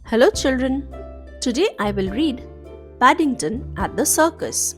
Hello, children. Today I will read Paddington at the Circus.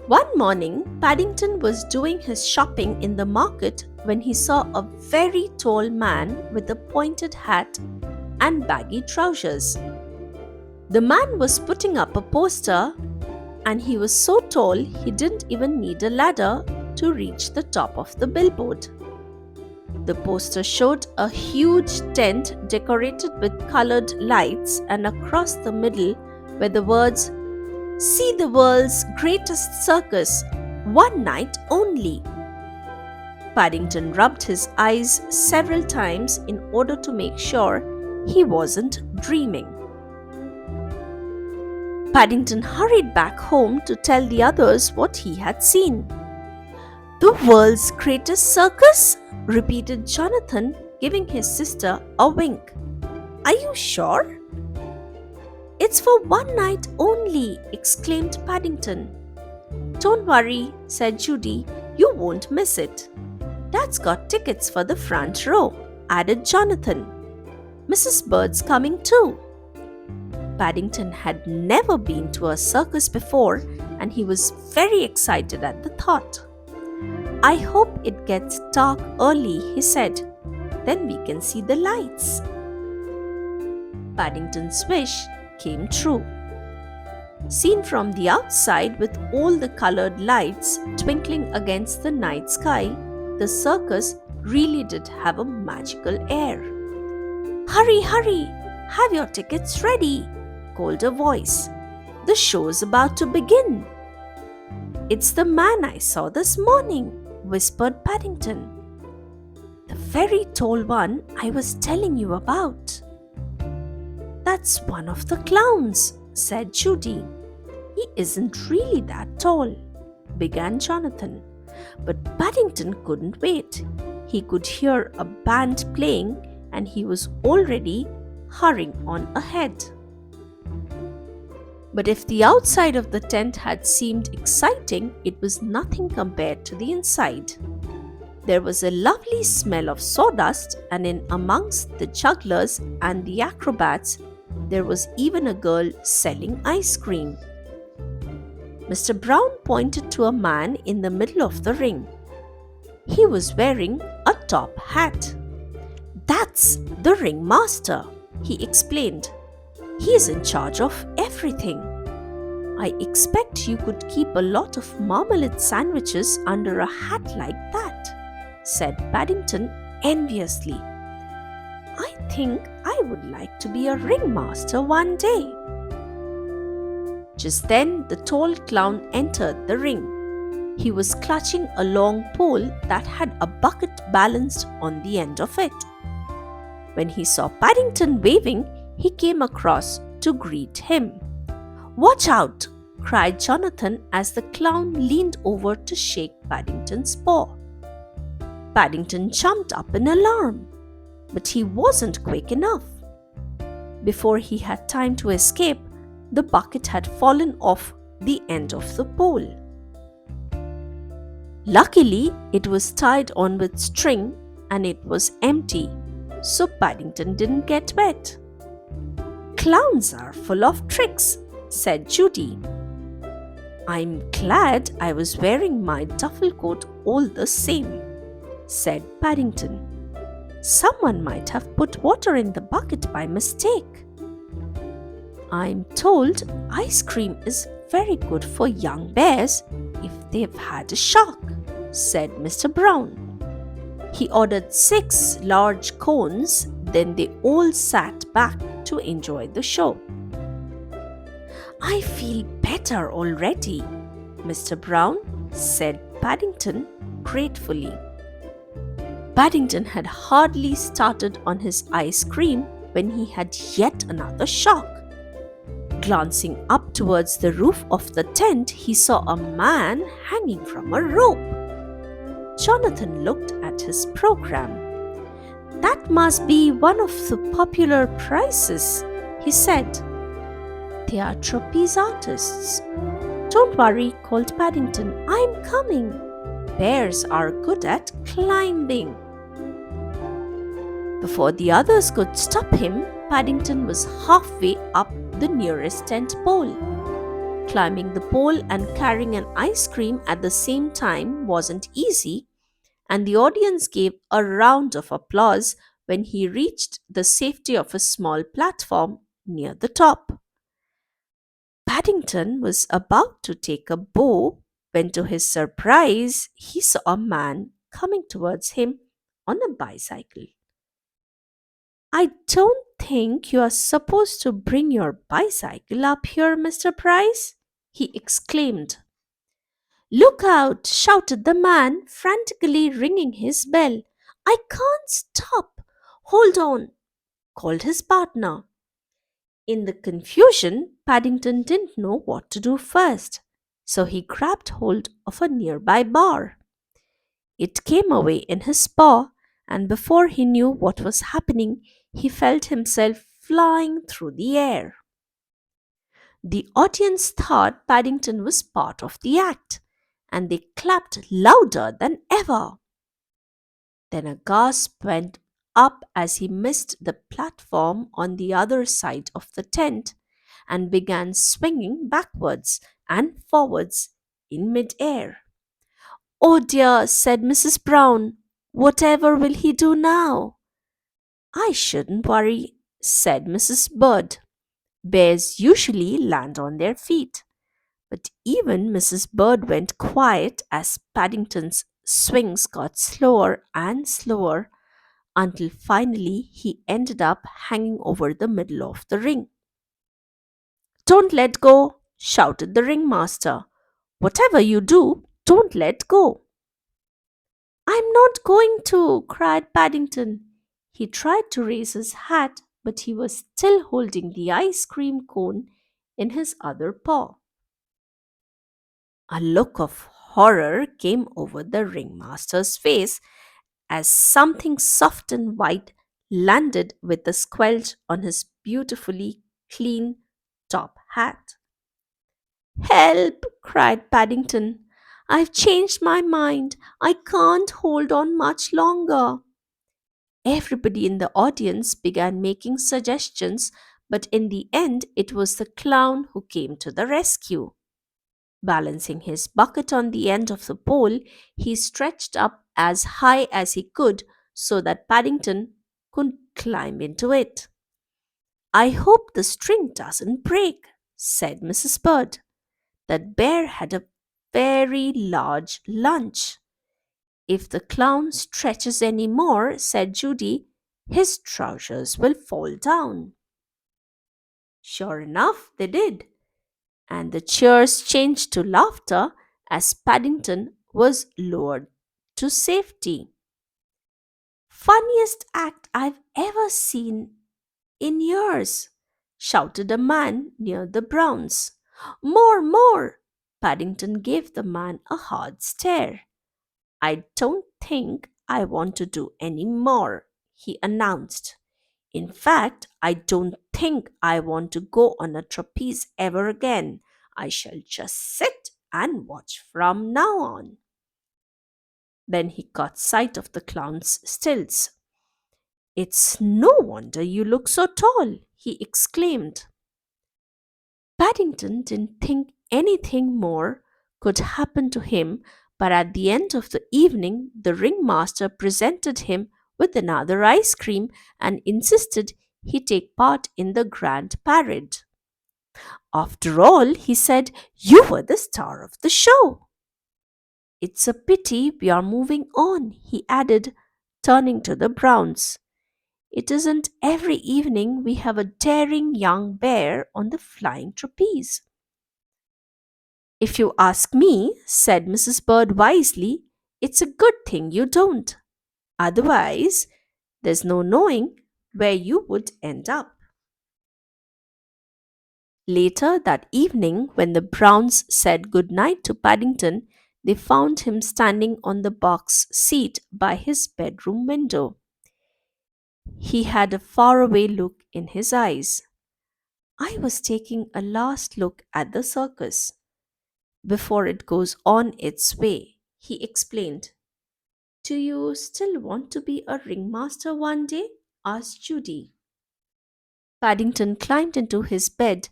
One morning, Paddington was doing his shopping in the market when he saw a very tall man with a pointed hat and baggy trousers. The man was putting up a poster, and he was so tall he didn't even need a ladder to reach the top of the billboard. The poster showed a huge tent decorated with colored lights, and across the middle were the words, "See the world's greatest circus, one night only." Paddington rubbed his eyes several times in order to make sure he wasn't dreaming. Paddington hurried back home to tell the others what he had seen. "The world's greatest circus?" repeated Jonathan, giving his sister a wink. "Are you sure?" "It's for one night only," exclaimed Paddington. "Don't worry," said Judy, "you won't miss it." "Dad's got tickets for the front row," added Jonathan. "Mrs. Bird's coming too." Paddington had never been to a circus before, and he was very excited at the thought. "I hope it gets dark early," he said. "Then we can see the lights." Paddington's wish came true. Seen from the outside with all the colored lights twinkling against the night sky, the circus really did have a magical air. "Hurry, hurry! Have your tickets ready!" called a voice. "The show's about to begin." "It's the man I saw this morning," whispered Paddington. "The very tall one I was telling you about." "That's one of the clowns," said Judy. "He isn't really that tall," began Jonathan. But Paddington couldn't wait. He could hear a band playing, and he was already hurrying on ahead. But if the outside of the tent had seemed exciting, it was nothing compared to the inside. There was a lovely smell of sawdust, and in amongst the jugglers and the acrobats, there was even a girl selling ice cream. Mr. Brown pointed to a man in the middle of the ring. He was wearing a top hat. "That's the ringmaster," he explained. "He's in charge of everything." "I expect you could keep a lot of marmalade sandwiches under a hat like that," said Paddington enviously. "I think I would like to be a ringmaster one day." Just then, the tall clown entered the ring. He was clutching a long pole that had a bucket balanced on the end of it. When he saw Paddington waving, he came across to greet him. "Watch out!" cried Jonathan as the clown leaned over to shake Paddington's paw. Paddington jumped up in alarm, but he wasn't quick enough. Before he had time to escape, the bucket had fallen off the end of the pole. Luckily, it was tied on with string and it was empty, so Paddington didn't get wet. "Clowns are full of tricks," said Judy. "I'm glad I was wearing my duffel coat all the same," said Paddington. "Someone might have put water in the bucket by mistake." "I'm told ice cream is very good for young bears if they've had a shock," said Mr. Brown. He ordered 6 large cones, then they all sat back to enjoy the show. "I feel better already, Mr. Brown," said Paddington gratefully. Paddington had hardly started on his ice cream when he had yet another shock. Glancing up towards the roof of the tent, he saw a man hanging from a rope. Jonathan looked at his program. "That must be one of the popular prizes," he said. "They are trapeze artists." "Don't worry," called Paddington. "I'm coming." Bears are good at climbing. Before the others could stop him, Paddington was halfway up the nearest tent pole. Climbing the pole and carrying an ice cream at the same time wasn't easy, and the audience gave a round of applause when he reached the safety of a small platform near the top. Paddington was about to take a bow when, to his surprise, he saw a man coming towards him on a bicycle. I don't think you are supposed to bring your bicycle up here, Mr. Price, he exclaimed. Look out! Shouted the man, frantically ringing his bell. I can't stop. Hold on, called his partner. In the confusion, Paddington didn't know what to do first, so he grabbed hold of a nearby bar. It came away in his paw, and before he knew what was happening, he felt himself flying through the air. The audience thought Paddington was part of the act, and they clapped louder than ever. Then a gasp went up as he missed the platform on the other side of the tent and began swinging backwards and forwards in midair. Oh dear, said Mrs. Brown. Whatever will he do now? I shouldn't worry, said Mrs. Bird. Bears usually land on their feet. But even Mrs. Bird went quiet as Paddington's swings got slower and slower until finally he ended up hanging over the middle of the ring. Don't let go, shouted the ringmaster. Whatever you do, don't let go. I'm not going to, cried Paddington. He tried to raise his hat, but he was still holding the ice cream cone in his other paw. A look of horror came over the ringmaster's face as something soft and white landed with a squelch on his beautifully clean top hat. Help! Cried Paddington. I've changed my mind. I can't hold on much longer. Everybody in the audience began making suggestions, but in the end, it was the clown who came to the rescue. Balancing his bucket on the end of the pole, he stretched up as high as he could so that Paddington could climb into it. I hope the string doesn't break, said Mrs. Bird. That bear had a very large lunch. If the clown stretches any more, said Judy, his trousers will fall down. Sure enough, they did, and the cheers changed to laughter as Paddington was lowered to safety. Funniest act I've ever seen in years, shouted a man near the Browns. More, more! Paddington gave the man a hard stare. I don't think I want to do any more, he announced. In fact, I don't think I want to go on a trapeze ever again. I shall just sit and watch from now on. Then he caught sight of the clown's stilts. It's no wonder you look so tall, he exclaimed. Paddington didn't think anything more could happen to him, but at the end of the evening, the ringmaster presented him with another ice cream and insisted he take part in the grand parade. After all, he said, you were the star of the show. It's a pity we are moving on, he added, turning to the Browns. It isn't every evening we have a daring young bear on the flying trapeze. If you ask me, said Mrs. Bird wisely, it's a good thing you don't. Otherwise, there's no knowing where you would end up. Later that evening, when the Browns said good night to Paddington, they found him standing on the box seat by his bedroom window. He had a faraway look in his eyes. I was taking a last look at the circus before it goes on its way, he explained. Do you still want to be a ringmaster one day? Asked Judy. Paddington climbed into his bed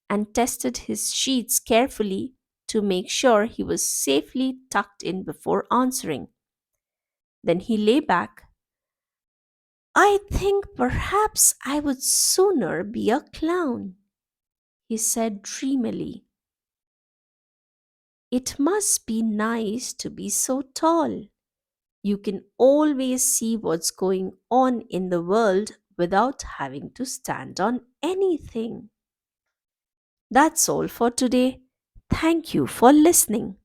and tested his sheets carefully to make sure he was safely tucked in before answering. Then he lay back. I think perhaps I would sooner be a clown, he said dreamily. It must be nice to be so tall. You can always see what's going on in the world without having to stand on anything. That's all for today. Thank you for listening.